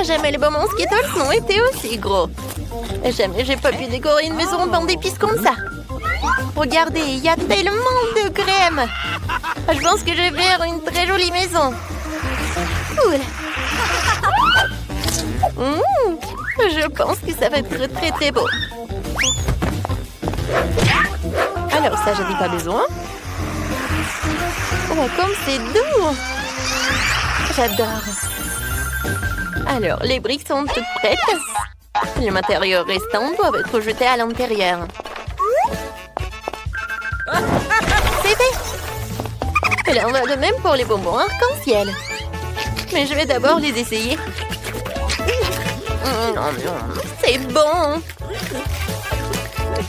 Jamais les bonbons Skittles n'ont été aussi gros. Jamais j'ai pas pu décorer une maison en pain d'épices comme ça. Regardez, il y a tellement de crème. Je pense que je vais faire une très jolie maison. Cool. Je pense que ça va être très très beau. Alors ça, j'en ai pas besoin. Oh, comme c'est doux. J'adore. Alors, les briques sont toutes prêtes. Les matériaux restants doivent être jetés à l'intérieur. C'est fait. Et là, on va de même pour les bonbons arc-en-ciel. Mais je vais d'abord les essayer. Non, c'est bon.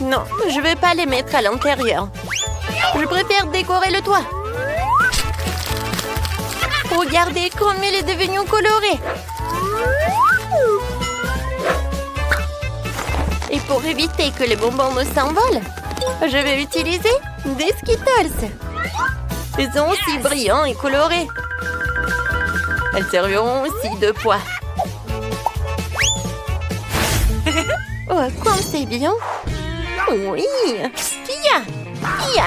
Non, je vais pas les mettre à l'intérieur. Je préfère décorer le toit. Regardez comme il est devenu coloré. Et pour éviter que les bonbons ne s'envolent, je vais utiliser des Skittles. Ils sont aussi brillants et colorés. Elles serviront aussi de poids. Oh, comme c'est bien. Oui. Pia.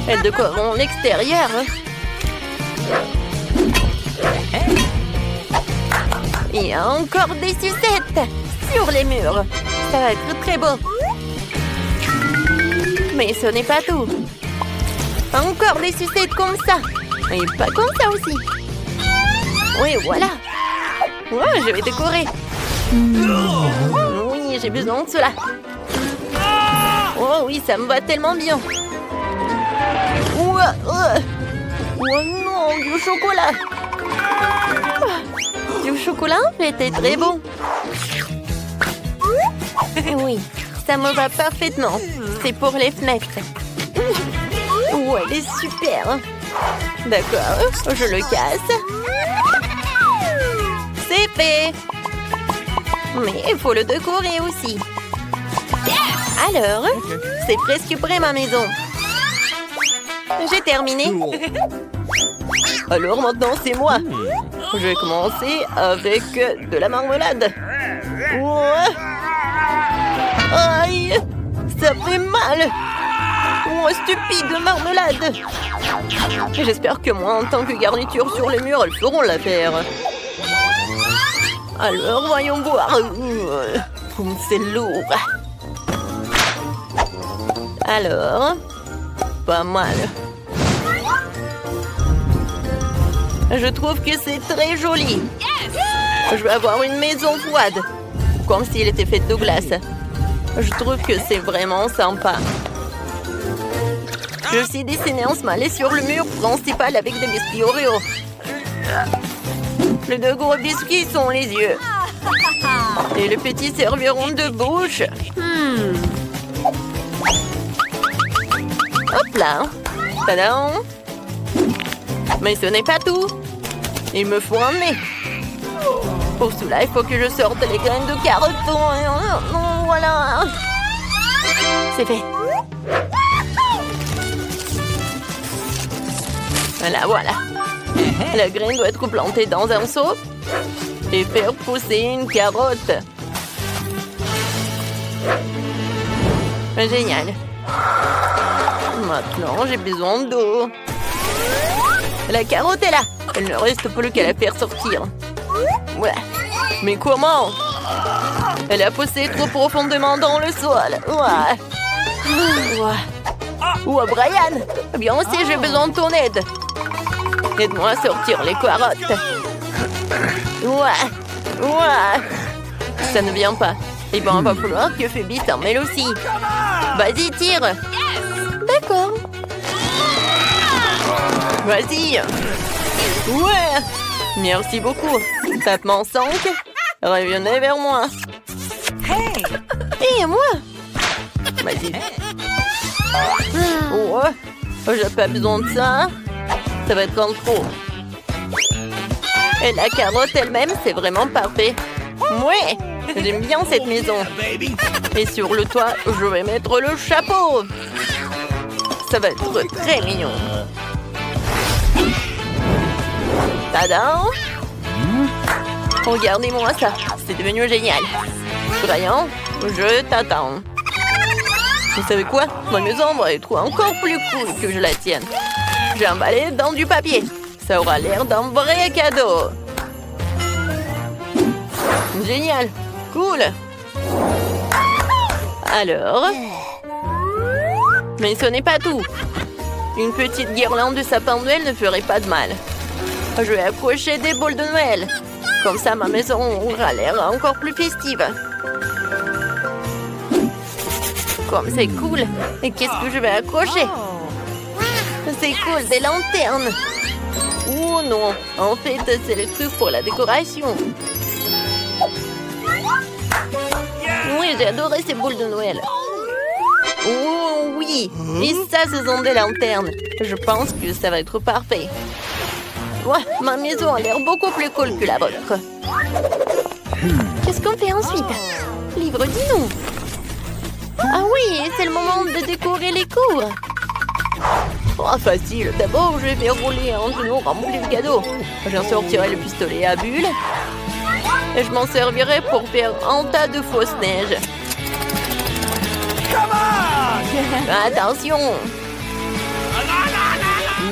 Elles décoreront l'extérieur. Il y a encore des sucettes sur les murs. Ça va être très beau. Mais ce n'est pas tout. Encore des sucettes comme ça. Et pas comme ça aussi. Oui, voilà. Ouais, je vais décorer. Oui, j'ai besoin de cela. Oh oui, ça me va tellement bien. Oh non, du chocolat. Du chocolat, c'était très bon. Oui, ça me va parfaitement. C'est pour les fenêtres. Oh, elle est super. D'accord, je le casse. C'est fait. Mais il faut le décorer aussi. Alors, c'est presque prêt ma maison. J'ai terminé. Alors maintenant, c'est moi. Je vais commencer avec de la marmelade. Ouais. Aïe, ça fait mal. Oh, stupide marmelade. J'espère que moi, en tant que garniture sur les murs, elles feront l'affaire. Alors, voyons voir. C'est lourd. Alors, pas mal. Je trouve que c'est très joli. Je vais avoir une maison froide. Comme s'il était fait de glace. Je trouve que c'est vraiment sympa. Je vais aussi dessiner un smiley sur le mur principal avec des biscuits Oreo. Les deux gros biscuits sont les yeux. Et les petits serviront de bouche. Hop là. Tadam. Mais ce n'est pas tout. Il me faut un nez. Pour cela, il faut que je sorte les graines de carottes. Voilà. C'est fait. Voilà. La graine doit être plantée dans un seau et faire pousser une carotte. Génial. Maintenant, j'ai besoin d'eau. La carotte est là. Il ne reste plus qu'à la faire sortir. Ouais. Mais comment? Elle a poussé trop profondément dans le sol. Ouais. Oh, Brian. Bien aussi, j'ai besoin de ton aide. Aide-moi à sortir les carottes. Ouais. Ça ne vient pas. Eh bien, il va falloir que Phoebe s'en mêle aussi. Vas-y, tire. D'accord. Vas-y. Ouais. Merci beaucoup. Tapement 5. Revenez vers moi. Hey. Et moi. Vas-y. Ouais. J'ai pas besoin de ça. Ça va être en trop. Et la carotte elle-même, c'est vraiment parfait. Ouais. J'aime bien cette maison. Et sur le toit, je vais mettre le chapeau. Ça va être très mignon. Tadam! Regardez-moi ça, c'est devenu génial. Brian, je t'attends. Vous savez quoi? Ma maison va être encore plus cool que je la tienne. J'ai emballé dans du papier. Ça aura l'air d'un vrai cadeau. Génial. Cool. Alors... Mais ce n'est pas tout. Une petite guirlande de sapin de Noël ne ferait pas de mal. Je vais accrocher des boules de Noël. Comme ça, ma maison aura l'air encore plus festive. Comme c'est cool. Et qu'est-ce que je vais accrocher? C'est cool, des lanternes. Oh non, en fait, c'est le truc pour la décoration. Oui, j'ai adoré ces boules de Noël. Oh oui, et ça, ce sont des lanternes. Je pense que ça va être parfait. Ouais, ma maison a l'air beaucoup plus cool que la vôtre. Qu'est-ce qu'on fait ensuite? Livre, dis-nous. Ah oui, c'est le moment de décorer les cours. Oh, facile. D'abord, je vais rouler un tonneau rempli de cadeaux. J'en sortirai le pistolet à bulles. Et je m'en servirai pour faire un tas de fausses neiges. Attention.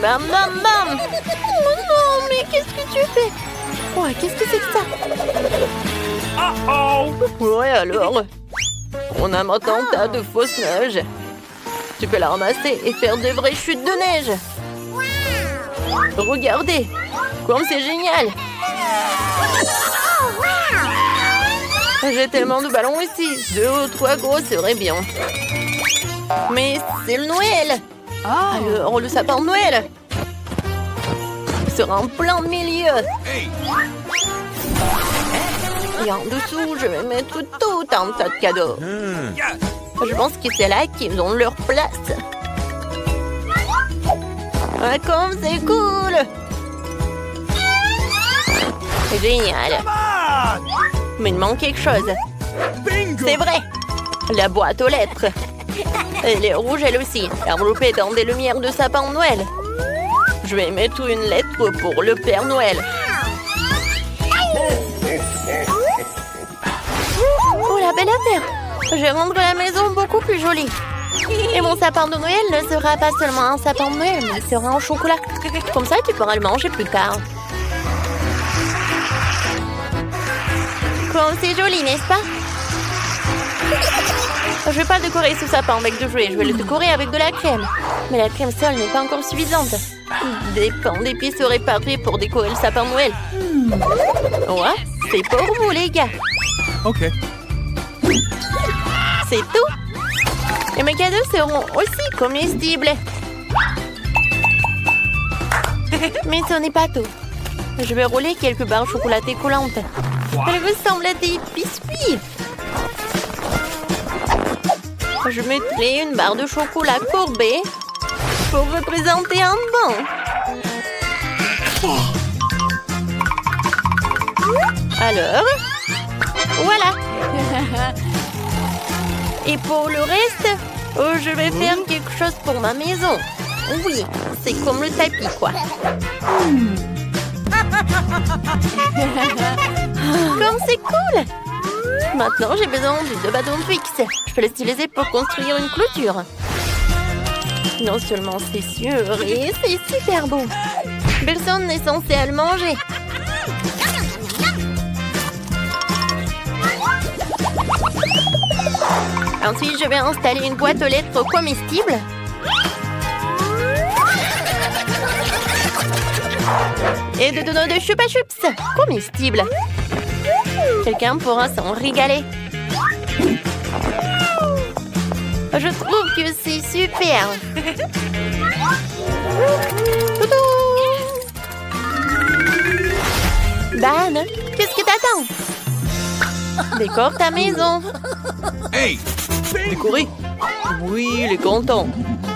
Bam, bam, bam. Oh non, mais qu'est-ce que tu fais? Ouais, qu'est-ce que c'est que ça? Ouais, alors. On a maintenant un tas de fausses neiges. Tu peux la ramasser et faire de vraies chutes de neige. Regardez, comme c'est génial. J'ai tellement de ballons ici. 2 ou 3 gros serait bien. Mais c'est le Noël. Alors, le sapin de Noël sera en plein milieu. Et en dessous, je vais mettre tout un tas de cadeaux. Je pense que c'est là qu'ils ont leur place. Ah, comme c'est cool! Génial! Mais il manque quelque chose. C'est vrai! La boîte aux lettres. Elle est rouge elle aussi, enveloppée dans des lumières de sapin de Noël. Je vais mettre une lettre pour le Père Noël. Oh, la belle affaire! Je vais rendre la maison beaucoup plus jolie. Et mon sapin de Noël ne sera pas seulement un sapin de Noël, mais il sera en chocolat. Comme ça, tu pourras le manger plus tard. Comme c'est joli, n'est-ce pas? Je ne vais pas décorer ce sapin avec de jouets, je vais le décorer avec de la crème. Mais la crème seule n'est pas encore suffisante. Des pains d'épices seraient parfaits pour décorer le sapin de Noël. Ouais, c'est pour vous, les gars. Ok. C'est tout. Et mes cadeaux seront aussi comestibles. Mais ce n'est pas tout. Je vais rouler quelques barres chocolatées collantes. Elles ressemblent à des biscuits. Je mettrai une barre de chocolat courbée pour représenter un banc. Alors, voilà. Et pour le reste, je vais faire quelque chose pour ma maison. Oui, c'est comme le tapis, quoi. Comme c'est cool! Maintenant, j'ai besoin de 2 bâtons fixes. Je peux les utiliser pour construire une clôture. Non seulement c'est sûr, et c'est super beau. Personne n'est censé le manger. Ensuite, je vais installer une boîte aux lettres comestible. Et de donuts de Chupa Chups comestibles. Quelqu'un pourra s'en régaler. Je trouve que c'est super. Dan, qu'est-ce que t'attends? Décore ta maison. Hey! Décorer? Oui, il est content.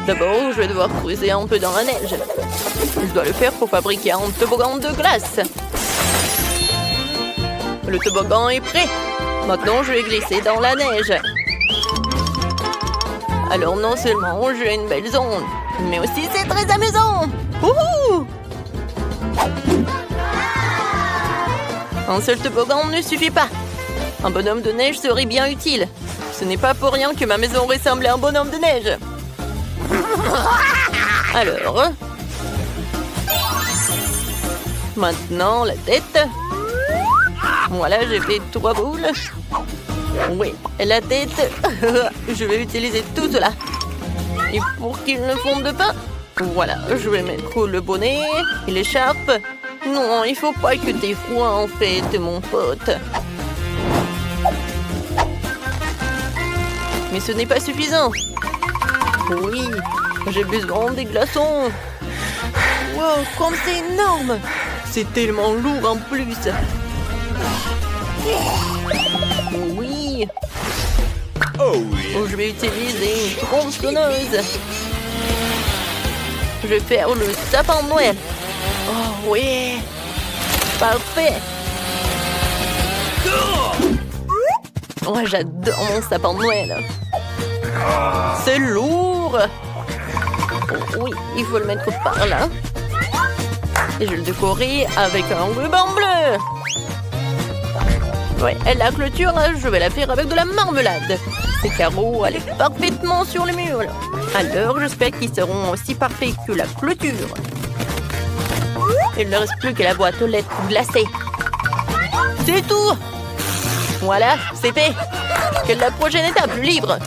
D'abord, je vais devoir creuser un peu dans la neige. Je dois le faire pour fabriquer un toboggan de glace. Le toboggan est prêt. Maintenant, je vais glisser dans la neige. Alors, non seulement j'ai une belle zone, mais aussi c'est très amusant. Wouhou! Un seul toboggan ne suffit pas. Un bonhomme de neige serait bien utile. Ce n'est pas pour rien que ma maison ressemble à un bonhomme de neige. Alors... Maintenant, la tête. Voilà, j'ai fait 3 boules. Oui, la tête. Je vais utiliser tout cela. Et pour qu'il ne fonde pas, voilà, je vais mettre le bonnet et l'écharpe. Non, il faut pas que t'aies froid en fait, mon pote. Mais ce n'est pas suffisant. Oui, j'ai besoin des glaçons. Wow, comme c'est énorme. C'est tellement lourd en plus. Oui. Oh, yeah. Je vais utiliser une tronçonneuse. Je vais faire le sapin de Noël. Oh oui. Parfait. Oh, j'adore mon sapin de Noël. C'est lourd. Oh, oui, il faut le mettre par là. Et je vais le décorer avec un ruban bleu. Ouais, la clôture, je vais la faire avec de la marmelade. Ces carreaux allaient parfaitement sur le mur. Alors, j'espère qu'ils seront aussi parfaits que la clôture. Il ne reste plus que la boîte aux lettres glacée. C'est tout. Voilà, c'est fait. Quelle est la prochaine étape, libre?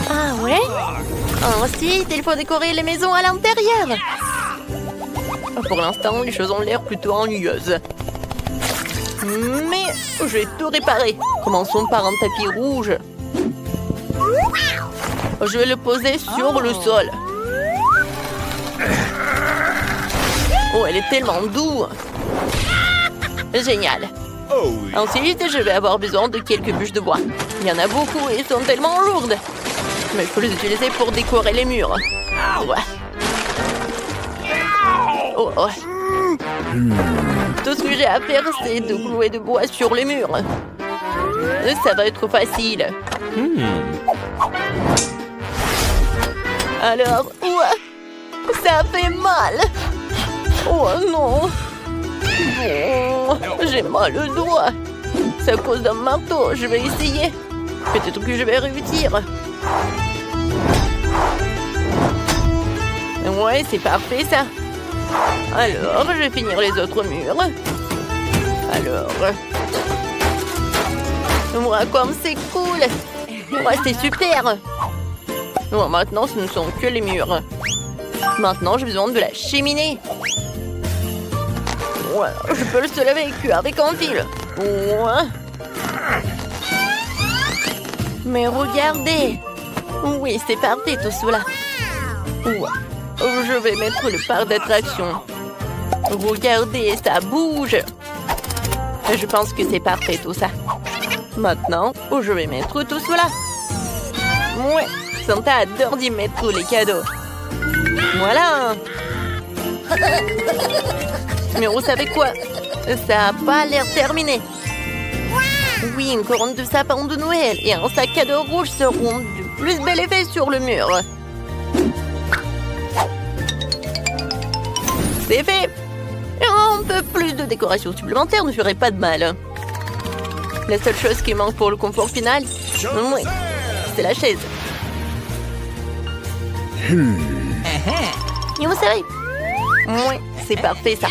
Ah ouais? Ensuite, il faut décorer les maisons à l'intérieur. Pour l'instant, les choses ont l'air plutôt ennuyeuses. Mais je vais tout réparer. Commençons par un tapis rouge. Je vais le poser sur le sol. Oh, elle est tellement douce. Génial. Ensuite, je vais avoir besoin de quelques bûches de bois. Il y en a beaucoup et elles sont tellement lourdes. Mais je peux les utiliser pour décorer les murs. Ouais. Oh, oh. Tout ce que j'ai à faire, c'est de clouer de bois sur les murs. Ça va être facile. Alors, ouais, ça fait mal. Oh non. Oh, j'ai mal au doigt. C'est à cause d'un marteau. Je vais essayer. Peut-être que je vais réussir. Ouais, c'est parfait ça. Alors, je vais finir les autres murs. Alors... Ouais, comme c'est cool. Ouais, c'est super. Bon, maintenant, ce ne sont que les murs. Maintenant, j'ai besoin de la cheminée. Ouais, je peux le seul avec un fil. Ouais. Mais regardez. Oui, c'est parfait tout cela. Ouais. Je vais mettre le parc d'attraction. Regardez, ça bouge. Je pense que c'est parfait tout ça. Maintenant, je vais mettre tout cela. Ouais, Santa adore d'y mettre les cadeaux. Voilà. Mais vous savez quoi? Ça n'a pas l'air terminé. Oui, une couronne de sapin de Noël et un sac à dos rouge seront du plus bel effet sur le mur. C'est fait. Un peu plus de décoration supplémentaire ne ferait pas de mal. La seule chose qui manque pour le confort final, oui, c'est la chaise. Et vous savez, oui, c'est parfait ça.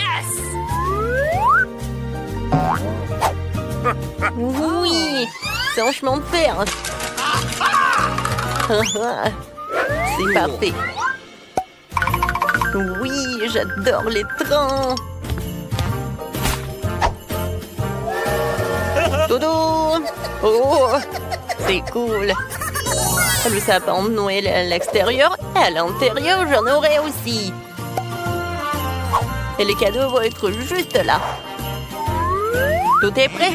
Oui, c'est un chemin de fer. C'est parfait. Oui, j'adore les trains. Dodo. Oh, c'est cool. Le sapin de Noël à l'extérieur et à l'intérieur, j'en aurai aussi. Et les cadeaux vont être juste là. Tout est prêt.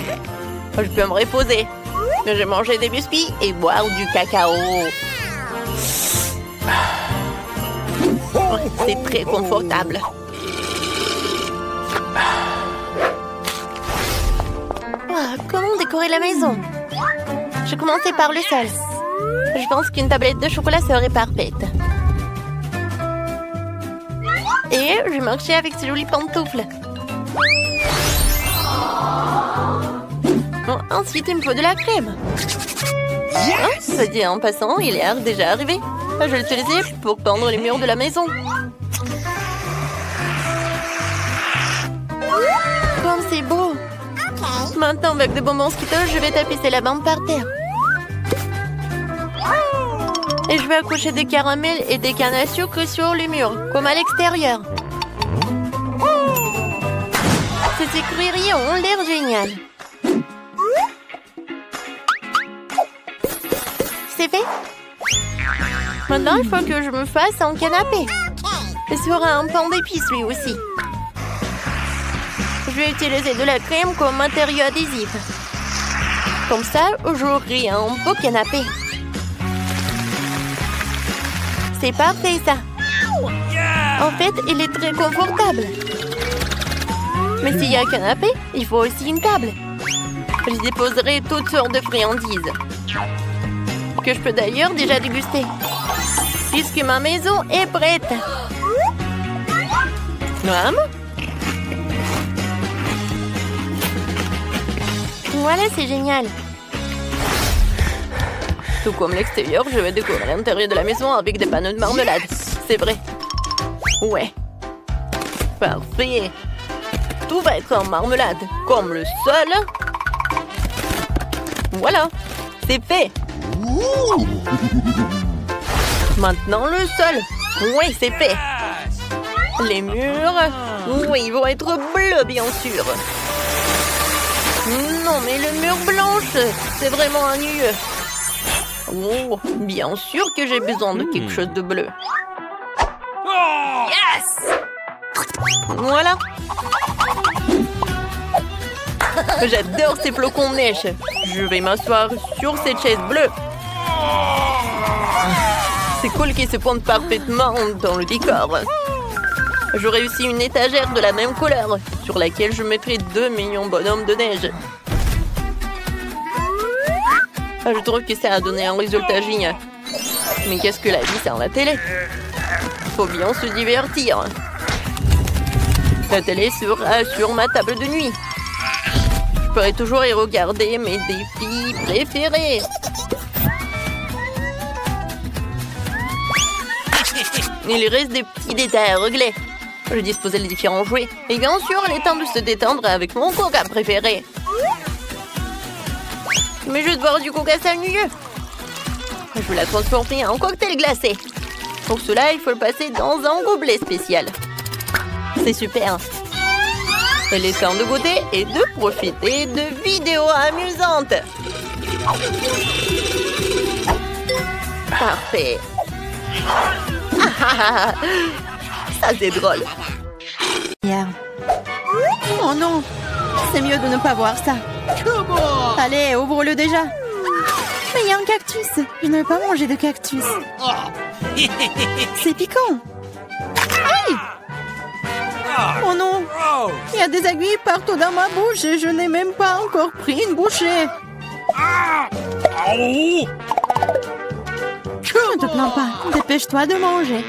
Je peux me reposer. Je vais manger des biscuits et boire du cacao. C'est très confortable. Oh, comment décorer la maison? Je commençais par le sol. Je pense qu'une tablette de chocolat serait parfaite. Et je marchais avec ces jolies pantoufles. Ensuite, il me faut de la crème. Ah, ça dit en passant, il est déjà arrivé. Je vais l'utiliser pour peindre les murs de la maison. Comme c'est beau. Maintenant, avec des bonbons Skittles, je vais tapisser la bande par terre. Et je vais accrocher des caramels et des cannes à sucre sur les murs, comme à l'extérieur. Ces écrieries ont l'air géniales. C'est fait. Maintenant, il faut que je me fasse un canapé. Il sera un pain d'épices lui aussi. Je vais utiliser de la crème comme matériau adhésif. Comme ça, j'aurai un beau canapé. C'est parfait ça. En fait, il est très confortable. Mais s'il y a un canapé, il faut aussi une table. Je déposerai toutes sortes de friandises. Que je peux d'ailleurs déjà déguster. Puisque ma maison est prête. Voilà, c'est génial. Tout comme l'extérieur, je vais décorer l'intérieur de la maison avec des panneaux de marmelade. C'est vrai. Ouais. Parfait. Tout va être en marmelade, comme le sol. Voilà, c'est fait. Maintenant le sol. Oui, c'est fait. Les murs. Oui, ils vont être bleus, bien sûr. Non, mais le mur blanche, c'est vraiment ennuyeux. Oh, bien sûr que j'ai besoin de quelque chose de bleu. Yes! Voilà. J'adore ces flocons de neige. Je vais m'asseoir sur cette chaise bleue. C'est cool qu'ils se pondent parfaitement dans le décor. J'aurai aussi une étagère de la même couleur sur laquelle je mettrai 2 millions bonhommes de neige. Je trouve que ça a donné un résultat génial. Mais qu'est-ce que la vie sans la télé? Faut bien se divertir. La télé sera sur ma table de nuit. Je pourrai toujours y regarder mes défis préférés. Il reste des petits détails à régler. Je disposais les différents jouets. Et bien sûr, il est temps de se détendre avec mon coca préféré. Mais je vais boire du coca, c'est ennuyeux. Je vais la transformer en cocktail glacé. Pour cela, il faut le passer dans un gobelet spécial. C'est super. Il est temps de goûter et de profiter de vidéos amusantes. Parfait. Ça, c'est drôle. Oh non, c'est mieux de ne pas voir ça. Allez, ouvre-le déjà. Mais il y a un cactus. Je ne veux pas manger de cactus. C'est piquant. Aïe! Oh non, il y a des aiguilles partout dans ma bouche et je n'ai même pas encore pris une bouchée. Ne te plains pas, dépêche-toi de manger.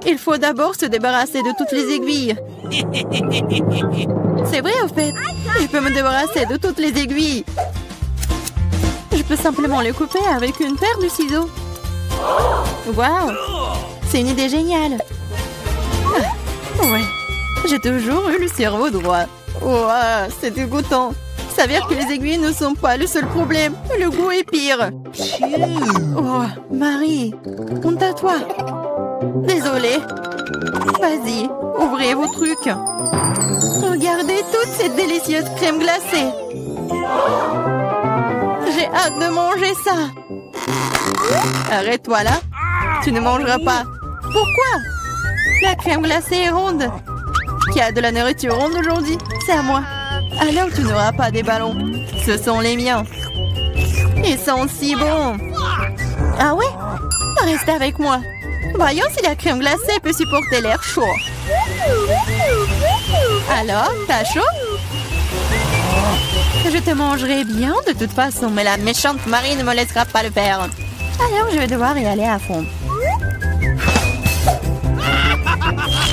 Il faut d'abord se débarrasser de toutes les aiguilles. C'est vrai, au fait. Je peux me débarrasser de toutes les aiguilles. Je peux simplement les couper avec une paire de ciseaux. Waouh! C'est une idée géniale. Ah, ouais, j'ai toujours eu le cerveau droit. Waouh, c'est dégoûtant. S'avère que les aiguilles ne sont pas le seul problème. Le goût est pire. Oh, Marie, honte à toi. Désolée. Vas-y, ouvrez vos trucs. Regardez toute cette délicieuse crème glacée. J'ai hâte de manger ça. Arrête-toi là. Tu ne mangeras pas. Pourquoi? La crème glacée est ronde. Qui a de la nourriture ronde aujourd'hui? C'est à moi. Alors tu n'auras pas des ballons. Ce sont les miens. Ils sont si bons. Ah ouais? Reste avec moi. Voyons si la crème glacée peut supporter l'air chaud. Alors, t'as chaud? Je te mangerai bien de toute façon, mais la méchante Marie ne me laissera pas le faire. Alors, je vais devoir y aller à fond.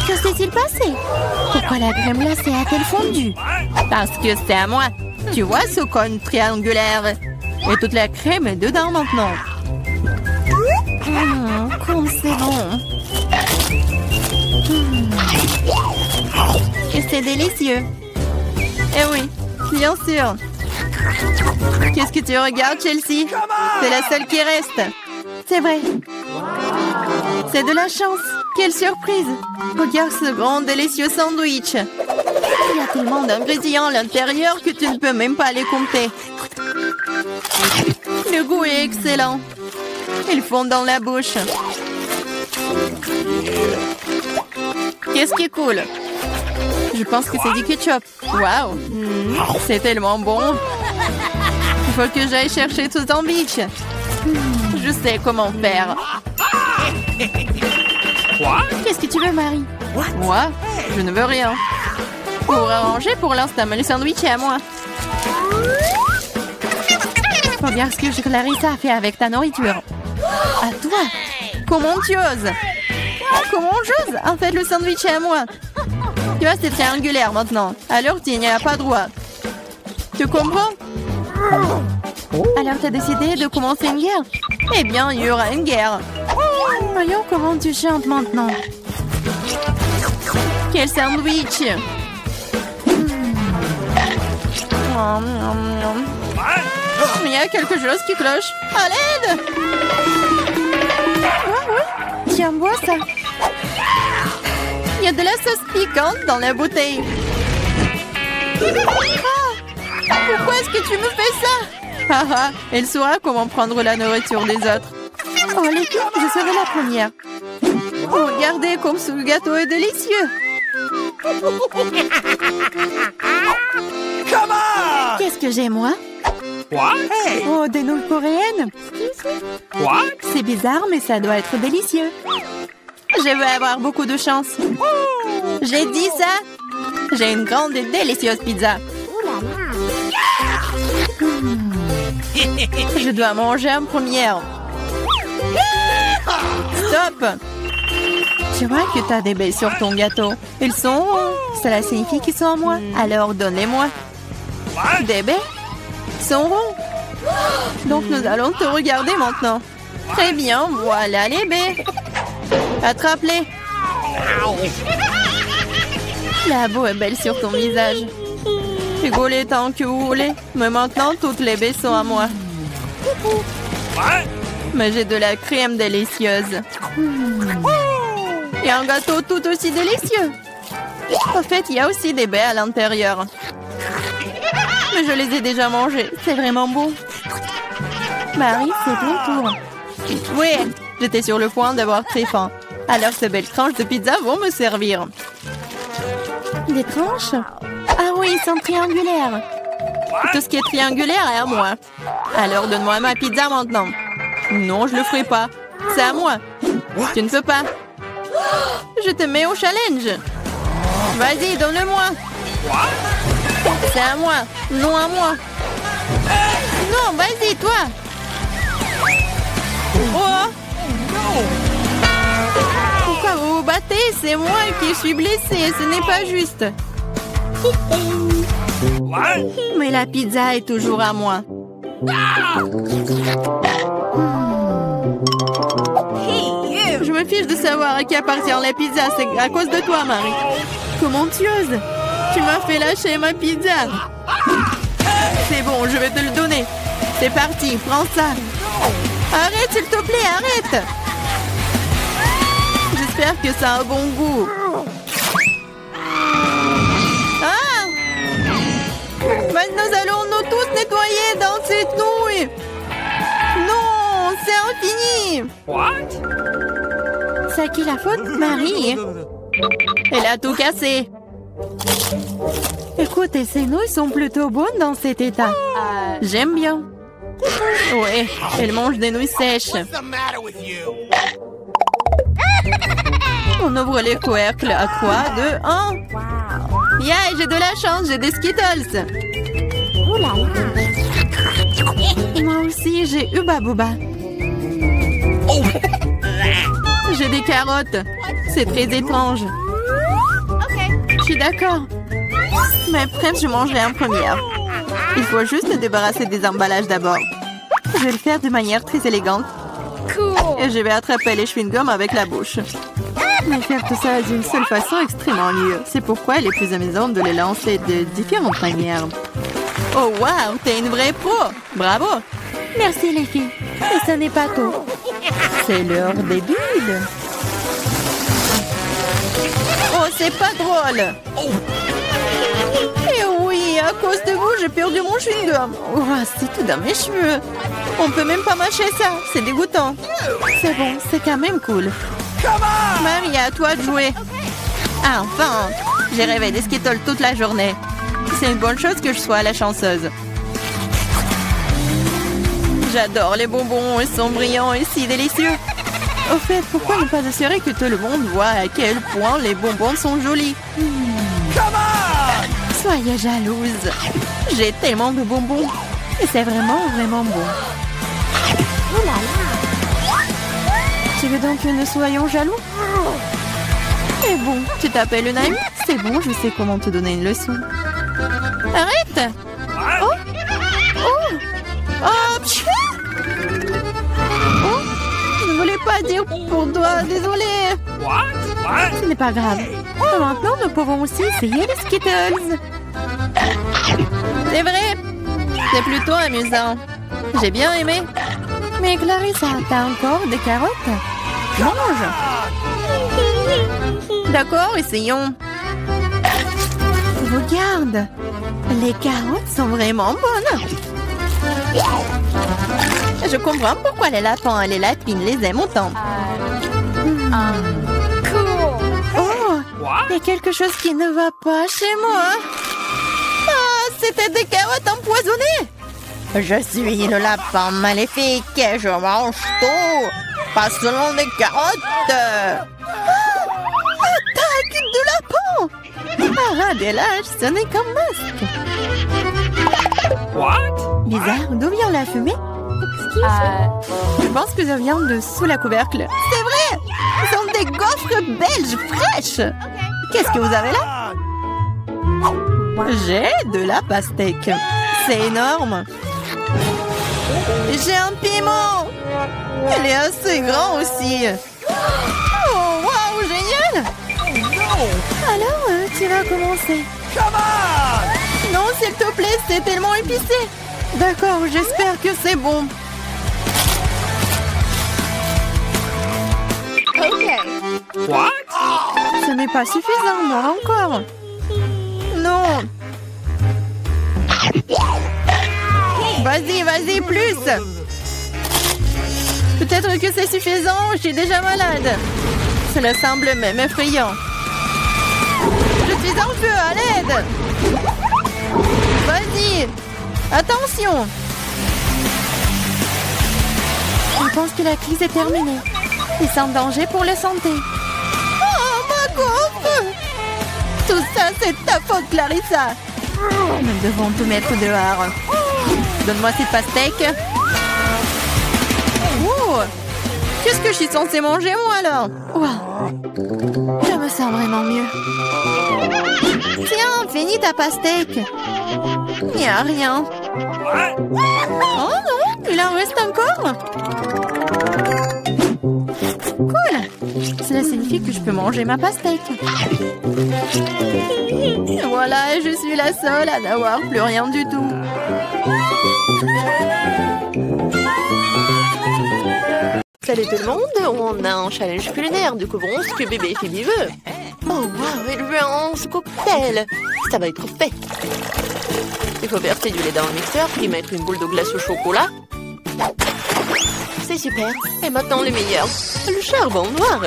Que c'est s'est-il passé? Pourquoi la crème glacée a-t-elle fondu? Parce que c'est à moi. Tu vois ce cône triangulaire? Et toute la crème est dedans maintenant. Comme c'est bon. Et c'est délicieux. Eh oui, bien sûr. Qu'est-ce que tu regardes, Chelsea? C'est la seule qui reste. C'est vrai. C'est de la chance. Quelle surprise. Regarde ce grand délicieux sandwich. Il y a tellement d'ingrédients à l'intérieur que tu ne peux même pas les compter. Le goût est excellent. Ils fondent dans la bouche. Qu'est-ce qui est cool? Je pense que c'est du ketchup. Waouh, c'est tellement bon. Il faut que j'aille chercher ce sandwich. Je sais comment faire. Qu'est-ce que tu veux, Marie? Moi, je ne veux rien. Pour arranger pour l'instant, mais le sandwich est à moi. Regarde ce que Clarissa a fait avec ta nourriture. À toi? Comment tu oses? Comment j'ose? En fait, le sandwich est à moi. Tu vois, c'est triangulaire maintenant. Alors, tu n'y as pas droit. Tu comprends? Alors, tu as décidé de commencer une guerre? Eh bien, il y aura une guerre. Voyons comment tu chantes maintenant. Quel sandwich! Il y a quelque chose qui cloche. À l'aide! Oui. Tiens, bois ça. Il y a de la sauce piquante dans la bouteille. Ah, pourquoi est-ce que tu me fais ça? Ah, elle saura comment prendre la nourriture des autres. Oh, les filles, je serai la première. Regardez comme ce gâteau est délicieux. Qu'est-ce que j'ai, moi? Oh, des nouilles coréennes. C'est bizarre, mais ça doit être délicieux. Je vais avoir beaucoup de chance. J'ai dit ça. J'ai une grande et délicieuse pizza. Je dois manger en première. Stop! Tu vois que tu as des baies sur ton gâteau. Ils sont ronds. Cela signifie qu'ils sont à moi. Alors donne-les-moi. Des baies sont ronds. Donc nous allons te regarder maintenant. Très bien, voilà les baies. Attrape-les. La boue est belle sur ton visage. Rigolez tant que vous voulez. Mais maintenant, toutes les baies sont à moi. Mais j'ai de la crème délicieuse. Et un gâteau tout aussi délicieux. En fait, il y a aussi des baies à l'intérieur. Mais je les ai déjà mangées. C'est vraiment bon. Marie, c'est ton tour. Oui, j'étais sur le point d'avoir très faim. Alors ces belles tranches de pizza vont me servir. Des tranches? Ah oui, ils sont triangulaires. Tout ce qui est triangulaire est à moi. Alors donne-moi ma pizza maintenant. Non, je le ferai pas. C'est à moi. Tu ne peux pas. Je te mets au challenge. Vas-y, donne-le-moi. C'est à moi. Non à moi. Non, vas-y, toi. Oh. Pourquoi vous vous battez? C'est moi qui suis blessée. Ce n'est pas juste. Mais la pizza est toujours à moi. Je me fiche de savoir à qui appartient la pizza. C'est à cause de toi, Marie. Comment tu oses? Tu m'as fait lâcher ma pizza. C'est bon, je vais te le donner. C'est parti, prends ça. Arrête, s'il te plaît, arrête. J'espère que ça a un bon goût. Ah! Maintenant, nous allons nous tous nettoyer dans cette nouille. Non, c'est infini. C'est à qui la faute, Marie? Elle a tout cassé. Écoutez, ces nouilles sont plutôt bonnes dans cet état. J'aime bien. Ouais, elle mange des nouilles sèches. On ouvre les couvercles à 3, 2, 1. Yeah, j'ai de la chance, j'ai des Skittles. Moi aussi, j'ai Hubba Bubba. J'ai des carottes. C'est très étrange. suis d'accord. Mais bref, je mangerai en première. Il faut juste se débarrasser des emballages d'abord. Je vais le faire de manière très élégante. Et je vais attraper les chewing-gums avec la bouche. Mais faire tout ça d'une seule façon est extrêmement dur. C'est pourquoi il est plus amusant de les lancer de différentes manières. Oh wow, t'es une vraie pro! Bravo! Merci les filles. Et ce n'est pas tout. C'est l'heure des bulles. Oh, c'est pas drôle! Et oui, à cause de vous, j'ai perdu mon chewing-gum. Oh, c'est tout dans mes cheveux. On peut même pas mâcher ça. C'est dégoûtant. C'est bon, c'est quand même cool. Mamie, à toi de jouer. Ah, enfin! J'ai rêvé des Skittles toute la journée. C'est une bonne chose que je sois la chanceuse. J'adore les bonbons, ils sont brillants et si délicieux. Au fait, pourquoi ne pas assurer que tout le monde voit à quel point les bonbons sont jolis? Soyez jalouse. J'ai tellement de bonbons. Et c'est vraiment, vraiment bon. Oh là là. Tu veux donc que nous soyons jaloux? Et bon, tu t'appelles une amie? C'est bon, je sais comment te donner une leçon. Arrête! Oh! Oh! Oh! Pfiou! Oh! Je ne voulais pas dire pour toi, désolée! Ce n'est pas grave. Maintenant, nous pouvons aussi essayer les Skittles. C'est vrai! C'est plutôt amusant. J'ai bien aimé. Mais Clarissa, t'as encore des carottes? Mange! D'accord, essayons. Regarde! Les carottes sont vraiment bonnes. Je comprends pourquoi les lapins et les lapines les aiment autant. Oh! Il y a quelque chose qui ne va pas chez moi. Ah, c'était des carottes empoisonnées. Je suis le lapin maléfique et je mange tout. Pas seulement des carottes. Attaque de lapin! Ah, des lâches, ce n'est qu'un masque. Bizarre, d'où vient la fumée? Je pense que ça vient de sous la couvercle. C'est vrai! Ce sont des gaufres belges fraîches. Qu'est-ce que vous avez là? J'ai de la pastèque. C'est énorme. J'ai un piment. Elle est assez grand aussi. Oh, waouh, génial! Alors, tu vas commencer. Non, s'il te plaît, c'est tellement épicé. D'accord, j'espère que c'est bon. Ce n'est pas suffisant, moi encore. Non. Vas-y, vas-y, plus. Peut-être que c'est suffisant, je suis déjà malade. Cela semble même effrayant. Je suis en feu, à l'aide. Vas-y. Attention. Je pense que la crise est terminée. Et sans danger pour la santé. Oh, ma gaufre! Tout ça, c'est ta faute, Clarissa. Nous devons tout mettre dehors. Donne-moi cette pastèque. Oh! Qu'est-ce que je suis censée manger, moi, alors? Wow. Je me sens vraiment mieux. Tiens, finis ta pastèque. Il n'y a rien. Oh non, il en reste encore. Cool. Cela signifie que je peux manger ma pastèque. Voilà, je suis la seule à n'avoir plus rien du tout. Salut tout le monde, on a un challenge culinaire, découvrons ce que bébé Phoebe veut. Oh waouh, elle veut un cocktail. Ça va être fait. Il faut verser du lait dans le mixeur, puis mettre une boule de glace au chocolat. C'est super. Et maintenant le meilleur, le charbon noir.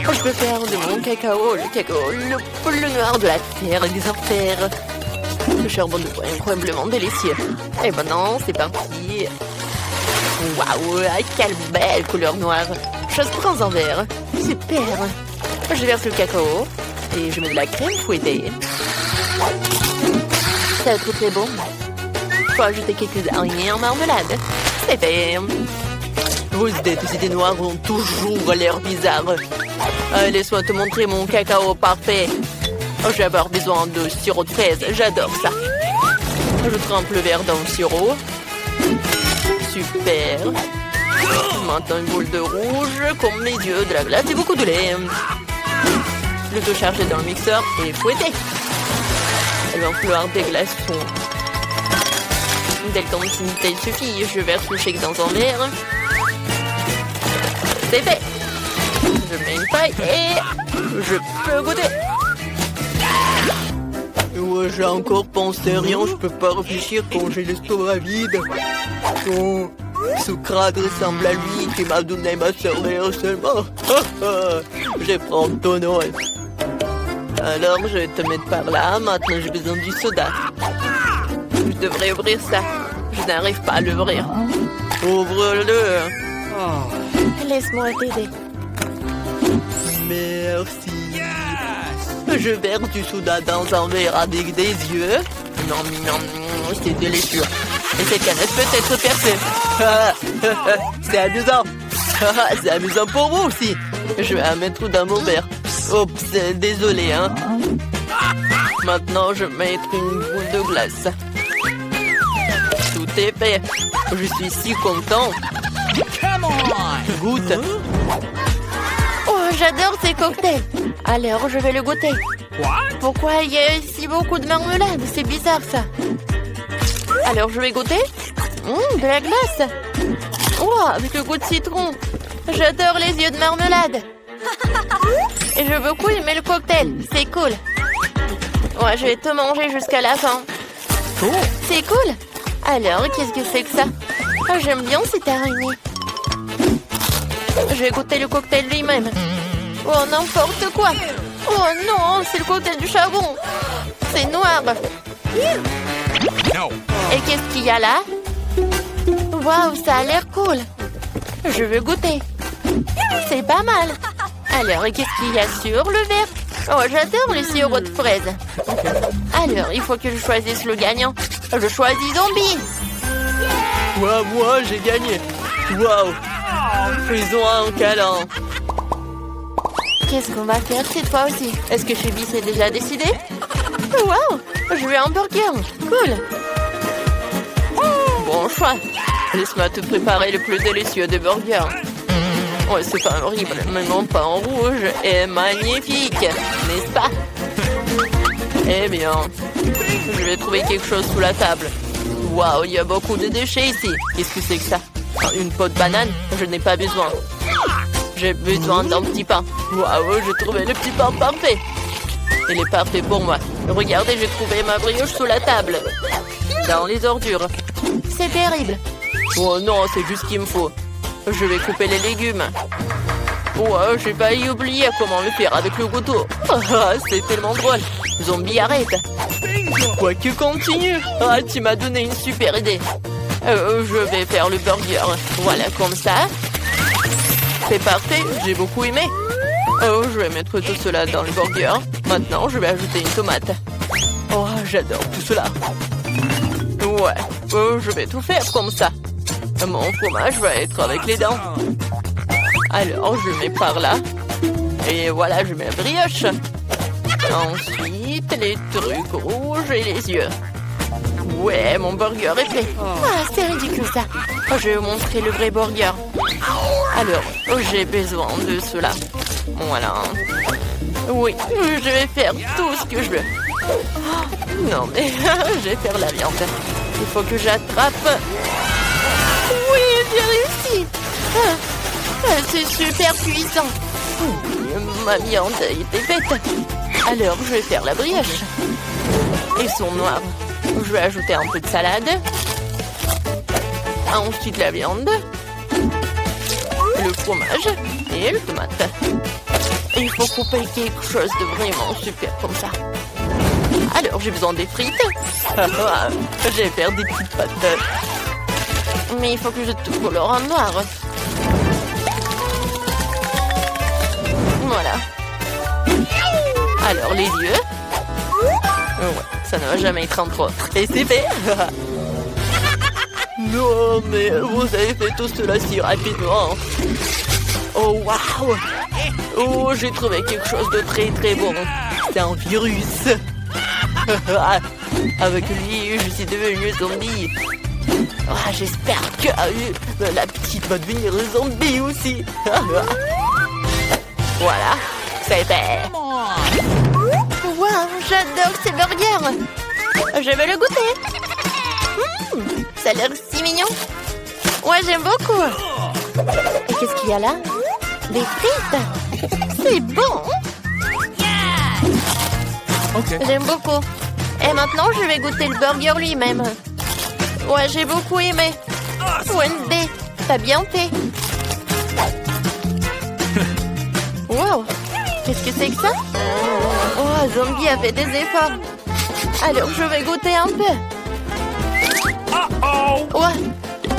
Je peux faire de mon cacao, le noir de la terre, des enfers. Le charbon de bois est incroyablement délicieux. Et maintenant, c'est parti. Waouh, quelle belle couleur noire. Je prends un verre. Super. Je verse le cacao et je mets de la crème fouettée. Ça va être très bon. Faut ajouter quelques araignées en marmelade. C'est fait. Vos idées noires ont toujours l'air bizarres. Laisse-moi te montrer mon cacao parfait. Oh, je vais avoir besoin de sirop de fraise. J'adore ça. Je trempe le verre dans le sirop. Super. Maintenant une boule de rouge comme mes yeux, de la glace et beaucoup de lait. Le tout chargé dans le mixeur et fouetté. Il va falloir des glaçons. Dès le quantité suffit, je verse le shake dans un verre. C'est fait. Je mets une paille et je peux goûter. Ouais, j'ai encore pensé rien, je peux pas réfléchir quand j'ai l'estomac vide. Ton Socrate ressemble à lui qui m'a donné ma sœur seulement. Je vais prendre ton nom. Alors, je vais te mettre par là. Maintenant, j'ai besoin du soda. Je devrais ouvrir ça. Je n'arrive pas à l'ouvrir. Ouvre-le. Laisse-moi t'aider. Merci. Je verse du soda dans un verre avec des yeux. Non, c'est délicieux. Et cette canette peut être percée. C'est amusant. C'est amusant pour vous aussi. Je vais la mettre dans mon verre. Oups, désolé, hein. Maintenant, je vais mettre une boule de glace. Tout est fait. Je suis si content. Goûte. Oh, j'adore ces cocktails. Alors, je vais le goûter. Pourquoi il y a si beaucoup de marmelade? C'est bizarre, ça. Alors, je vais goûter. De la glace. Oh, avec le goût de citron. J'adore les yeux de marmelade. Et je veux beaucoup aimer le cocktail. C'est cool. Ouais, je vais te manger jusqu'à la fin. C'est cool. Alors, qu'est-ce que c'est que ça? Oh, j'aime bien cette araignée. Je vais goûter le cocktail lui-même. Oh, n'importe quoi. Oh non, c'est le cocktail du charbon. C'est noir. Et qu'est-ce qu'il y a là? Waouh, ça a l'air cool. Je veux goûter. C'est pas mal. Alors, qu'est-ce qu'il y a sur le verre? Oh, j'adore le sirop de fraise. Alors, il faut que je choisisse le gagnant. Je choisis Zombie. Ouais, moi, j'ai gagné. Waouh. Faisons un câlin. Qu'est-ce qu'on va faire cette fois aussi? Est-ce que Phoebe s'est déjà décidé? Waouh, je veux un burger. Cool. Bon choix. Laisse-moi te préparer le plus délicieux des burgers. Ouais, c'est pas horrible, mais mon pain en rouge est magnifique, n'est-ce pas? Eh bien, je vais trouver quelque chose sous la table. Waouh, il y a beaucoup de déchets ici. Qu'est-ce que c'est que ça? Une peau de banane? Je n'ai pas besoin. J'ai besoin d'un petit pain. Waouh, j'ai trouvé le petit pain parfait. Il est parfait pour moi. Regardez, j'ai trouvé ma brioche sous la table. Dans les ordures. C'est terrible. Oh non, c'est juste ce qu'il me faut. Je vais couper les légumes. Wow, j'ai failli oublier comment le faire avec le couteau. C'est tellement drôle. Zombie, arrête. Quoi que continue. Ah, tu m'as donné une super idée. Je vais faire le burger. Voilà, comme ça. C'est parfait, j'ai beaucoup aimé. Oh, je vais mettre tout cela dans le burger. Maintenant, je vais ajouter une tomate. Oh, j'adore tout cela. Ouais, je vais tout faire comme ça. Mon fromage va être avec les dents. Alors, je mets par là. Et voilà, je mets la brioche. Ensuite, les trucs rouges et les yeux. Ouais, mon burger est prêt. Ah, c'est ridicule ça. Je vais vous montrer le vrai burger. Alors, j'ai besoin de cela. Voilà. Oui, je vais faire tout ce que je veux. Non, mais je vais faire la viande. Il faut que j'attrape. Oui, j'ai réussi. C'est super puissant. Ma viande était faite. Alors, je vais faire la brioche. Ils sont noirs. Je vais ajouter un peu de salade. Ensuite, la viande. Le fromage et le tomate. Il faut couper quelque chose de vraiment super comme ça. Alors, j'ai besoin des frites. Je vais faire des petites pâtes. Mais il faut que je tout colore en noir. Voilà. Alors, les yeux. Ouais, ça ne va jamais être en trop. Et c'est fait. Non, mais vous avez fait tout cela si rapidement. Oh, waouh. Oh, j'ai trouvé quelque chose de très très bon. C'est un virus. Avec lui, je suis devenue zombie. Ah, j'espère que la petite va devenir zombie aussi. Voilà, c'est fait. Waouh, j'adore ces burgers. Je vais le goûter. Ça a l'air si mignon. Ouais, j'aime beaucoup. Et qu'est-ce qu'il y a là? Des frites. C'est bon. J'aime beaucoup. Et maintenant, je vais goûter le burger lui-même. Ouais, j'ai beaucoup aimé. Wednesday, t'as bien fait. Wow, qu'est-ce que c'est que ça? Oh, Zombie a fait des efforts. Alors, je vais goûter un peu. Ouais.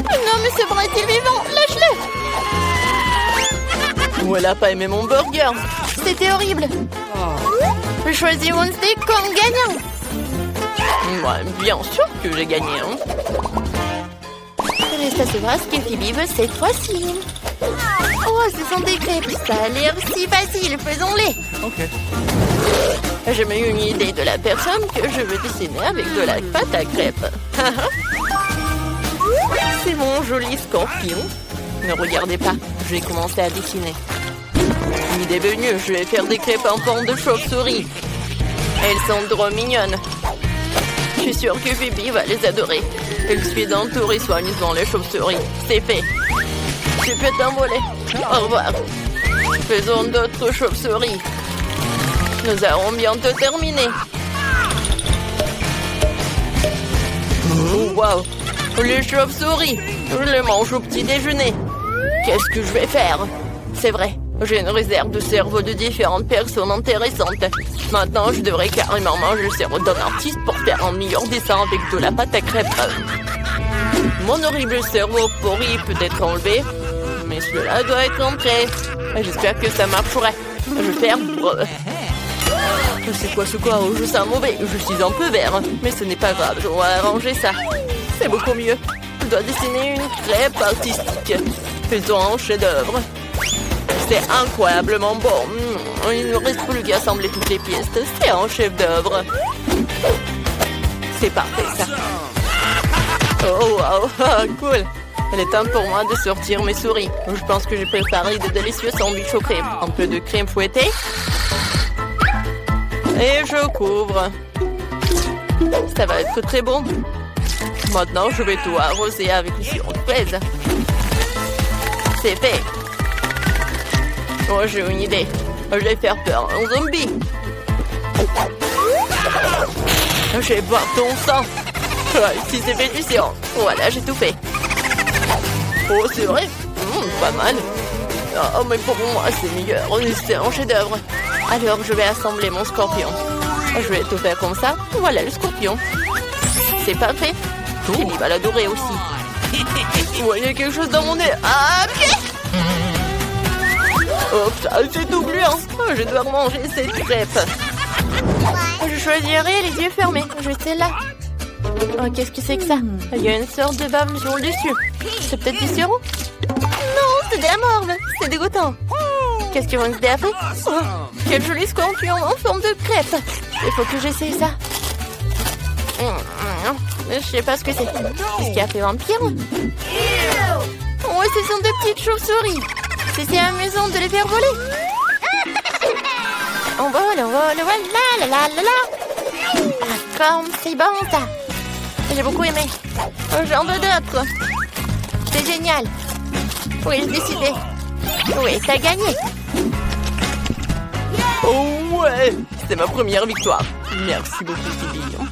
Non, mais ce bras est-il vivant? Lâche-le. Oh, elle a pas aimé mon burger. C'était horrible. Je choisis Wednesday comme gagnant. Ouais, bien sûr que j'ai gagné. Hein. Reste à savoir ce que Phoebe veut cette fois-ci. Oh, ce sont des crêpes. Ça a l'air si facile. Faisons-les. Ok. J'ai eu une idée de la personne que je veux dessiner avec de la pâte à crêpes. C'est mon joli scorpion. Ne regardez pas, je vais commencer à dessiner. Une idée venue, je vais faire des crêpes en forme de chauve-souris. Elles sont trop mignonnes. Je suis sûre que Phoebe va les adorer. Elle suit d'entourer soigneusement les chauves-souris. C'est fait. Tu peux t'envoler. Au revoir. Faisons d'autres chauves-souris. Nous allons bientôt terminer. Oh, wow. Les chauves-souris. Je les mange au petit déjeuner. Qu'est-ce que je vais faire? C'est vrai. J'ai une réserve de cerveau de différentes personnes intéressantes. Maintenant, je devrais carrément manger le cerveau d'un artiste pour faire un meilleur dessin avec de la pâte à crêpes. Mon horrible cerveau pourri peut être enlevé, mais cela doit être entré. J'espère que ça marchera. Je vais faire... C'est quoi ce quoi? Je sens mauvais. Je suis un peu vert, mais ce n'est pas grave. Je vais arranger ça. C'est beaucoup mieux. Je dois dessiner une crêpe artistique. Faisons un chef-d'œuvre. C'est incroyablement bon. Il ne reste plus qu'à assembler toutes les pièces. C'est un chef-d'œuvre. C'est parfait, ça. Oh, wow. Cool. Il est temps pour moi de sortir mes souris. Je pense que j'ai préparé de délicieux sandwichs aux crèmes. Un peu de crème fouettée. Et je couvre. Ça va être très bon. Maintenant, je vais tout arroser avec le sirop de fraise. C'est fait. Oh, j'ai une idée. Je vais faire peur à un zombie. Je vais boire ton sang. Si c'est fait du sang. Voilà, j'ai tout fait. Oh, c'est vrai. Pas mal. Oh, mais pour moi, c'est meilleur. C'est un chef-d'œuvre. Alors, je vais assembler mon scorpion. Je vais tout faire comme ça. Voilà le scorpion. C'est parfait. Il va l'adorer aussi. Ouais, il y a quelque chose dans mon nez. Ah, ok. Oh, c'est tout gluant. Je dois manger cette crêpe. Je choisirai les yeux fermés. Je vais celle-là. Oh, qu'est-ce que c'est que ça? Il y a une sorte de bave sur le dessus. C'est peut-être du sirop? Non, c'est de la morve. C'est dégoûtant. Qu'est-ce que Wednesday a fait? Oh, quel joli scorpion en forme de crêpe. Il faut que j'essaye ça. Je sais pas ce que c'est. Qu'est-ce qu'il a fait vampire? Oh, ce sont de petites chauves-souris. C'est amusant de les faire voler. On vole, voilà, la la la la. Ah, comme c'est bon ça. J'ai beaucoup aimé. J'en veux d'autres. C'est génial. Oui, j'ai décidé. Oui, t'as gagné. Oh ouais, c'est ma première victoire. Merci beaucoup, Phoebe.